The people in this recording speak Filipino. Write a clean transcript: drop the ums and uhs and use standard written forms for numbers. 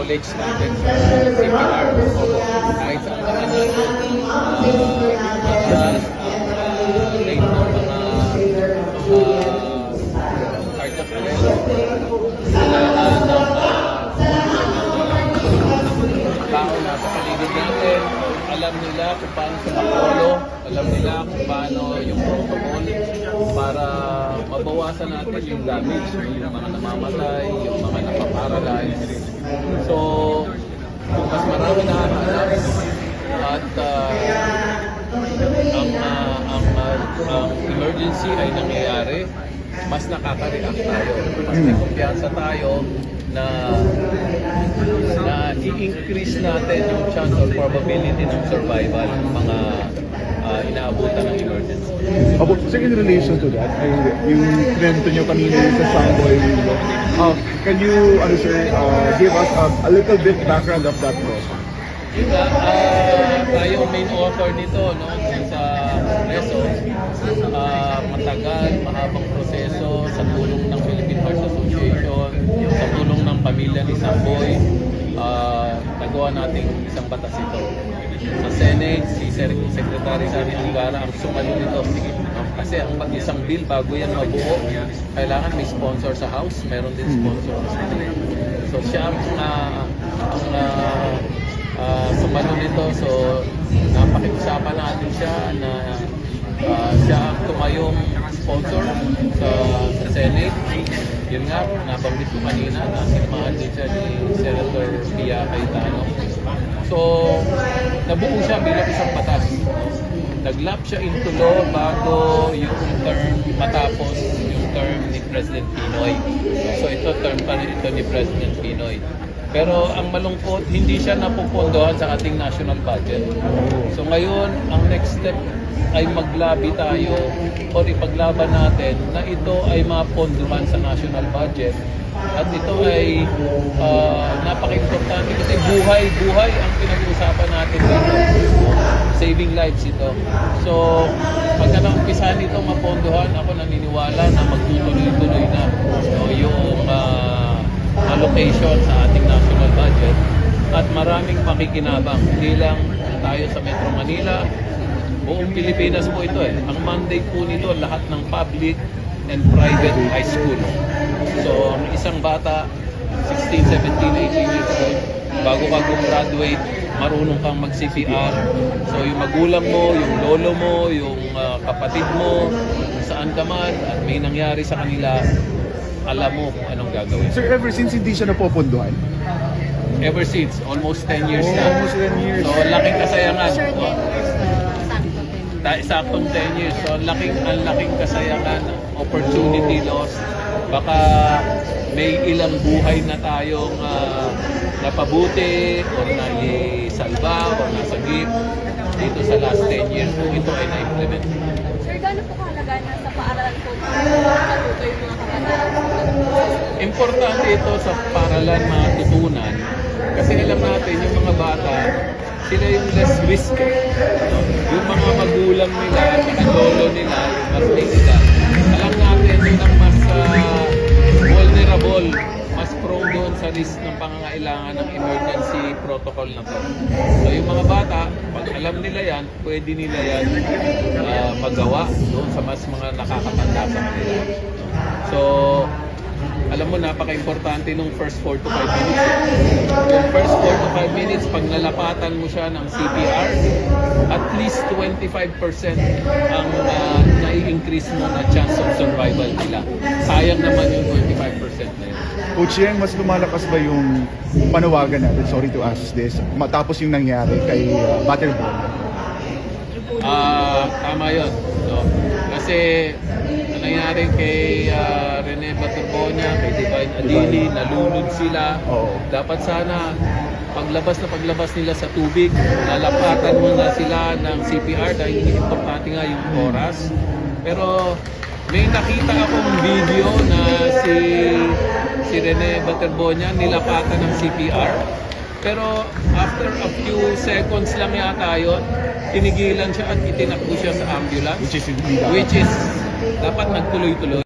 knowledge natin sa CPR. Kahit saan ka man natin, mataas ang rate ng mga cardiac arrest. Kailangan ng tao nasa paligid natin, alam nila kung paano sumapolo, alam nila kung paano yung protocol para mabawasan natin yung damage, yung mga namamatay, yung mga napaparalyze. So, mas marami nakakaanap at ang emergency ay nangyayari, mas nakaka-react tayo. Mas may kumpiyansa tayo na i-increase natin yung chance or probability ng survival ng mga inaabutan ng emergency. About, so in relation to that, yung kwento nyo kanina sa Samboy, can you, sir, give us a little bit background of that process? Tayo main author nito, no, sa preso, matagal, mahabang proseso sa tulong ng Philippine Heart Association, sa tulong ng pamilya ni Samboy, nagawa nating isang batas ito. Sa Senate, si Secretary Sani Angara ang sumalo nito. Kasi ang isang bill, bago yan mabuo, kailangan may sponsor sa House, meron din sponsor sa Senate. So siya ang sumalo nito. So napakiusapan natin siya na siya ang tumayong sponsor sa Senate. Yun nga, nabanggit ko kanina na sinamahan din siya ni Senator Pia Cayetano. So, nabuo siya bilang isang batas. Naglap siya into law bago yung term matapos yung term ni President Pinoy. So, ito term pa rin ito ni President Pinoy. Pero ang malungkot, hindi siya napupondohan sa ating national budget. So ngayon, ang next step ay maglabi tayo o ipaglaban natin na ito ay mapondohan sa national budget. At ito ay napaka-importante kasi buhay ang pinag-uusapan natin dito. Saving lives ito. So, pagka naumpisa nito mapondohan, ako naniniwala na magtutuloy-tuloy na yung allocation sa ating national budget at maraming makikinabang. Hindi lang tayo sa Metro Manila, buong Pilipinas po ito Ang mandate po nito lahat ng public and private high school. So, ang isang bata, 16, 17, 18 years old, bago ka graduate, marunong kang mag-CPR. So, yung magulang mo, yung lolo mo, yung kapatid mo, saan ka man, at may nangyari sa kanila, alam mo kung anong gagawin. Sir, ever since hindi siya napopondohan? Ever since, almost 10 years na. Almost 10 years. So, laking kasayangan. Sure, 10 years na. Saktong 10 years. So, ang laking kasayangan, opportunity lost. Baka may ilang buhay na tayong napabuti o naisalba o nasagip dito sa last 10 years kung ito ay na-implement. Sir, gaano po kahalaga na sa paaralan po natuto yung mga kabataan? Importante ito sa paaralan mga tutunan kasi alam natin yung mga bata, sila yung less risk. No? Yung mga magulang nila at mga lolo nila, yung mas may edad. Alam natin yun ang mas vulnerable, mas prone doon sa risk ng pangangailangan ng emergency protocol na to. So yung mga bata, pag alam nila yan, pwede nila yan magawa doon sa mas mga nakakatanda sa kanila. So, alam mo, napaka-importante nung first 4 to 5 minutes. Yung first 4 to 5 minutes, pag nalapatan mo siya ng CPR, at least 25% ang nai-increase mo na chance of survival nila. Sayang naman yung 25% na yun. Coach Yeng, mas lumalakas ba yung panawagan natin, sorry to ask this, matapos yung nangyari kay Butterball? Tama yun. No? Kasi nangyari kay Rene Baterbonia, kay Divine Adili, nalulod sila. Dapat sana paglabas nila sa tubig, lalapatan muna sila ng CPR dahil importante nga yung oras. Pero may nakita akong video na si Rene Baterbonia nilapatan ng CPR. Pero after a few seconds lang yata yun, tinigilan siya at itinakbo siya sa ambulance. Which is dapat nagtuloy-tuloy.